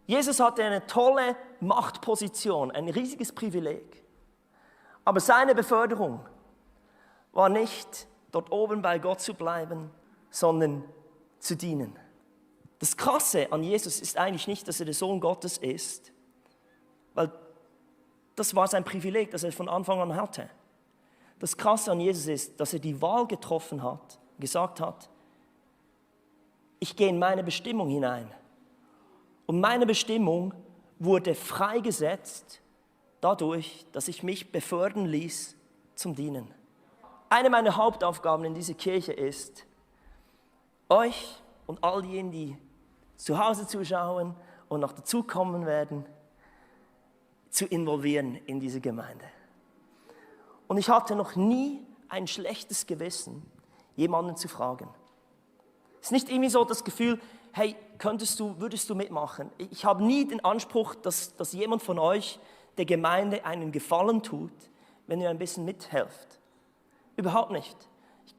Jesus hatte eine tolle Machtposition, ein riesiges Privileg. Aber seine Beförderung war nicht, dort oben bei Gott zu bleiben, sondern zu dienen. Das Krasse an Jesus ist eigentlich nicht, dass er der Sohn Gottes ist, weil das war sein Privileg, das er von Anfang an hatte. Das Krasse an Jesus ist, dass er die Wahl getroffen hat, gesagt hat, ich gehe in meine Bestimmung hinein. Und meine Bestimmung wurde freigesetzt dadurch, dass ich mich befördern ließ zum Dienen. Eine meiner Hauptaufgaben in dieser Kirche ist, euch und all jenen, die zu Hause zuschauen und noch dazukommen werden, zu involvieren in diese Gemeinde. Und ich hatte noch nie ein schlechtes Gewissen, jemanden zu fragen. Es ist nicht irgendwie so das Gefühl, hey, würdest du mitmachen? Ich habe nie den Anspruch, dass jemand von euch der Gemeinde einen Gefallen tut, wenn ihr ein bisschen mithelft. Überhaupt nicht.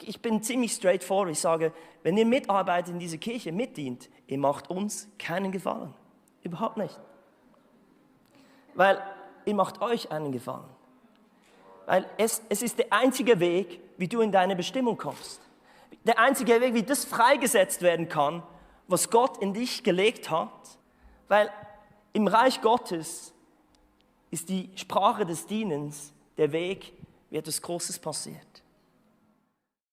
Ich bin ziemlich straightforward. Ich sage, wenn ihr mitarbeitet in dieser Kirche, mitdient, ihr macht uns keinen Gefallen. Überhaupt nicht. Weil ihr macht euch einen Gefallen. Weil es ist der einzige Weg, wie du in deine Bestimmung kommst. Der einzige Weg, wie das freigesetzt werden kann, was Gott in dich gelegt hat. Weil im Reich Gottes ist die Sprache des Dienens der Weg, wie etwas Großes passiert.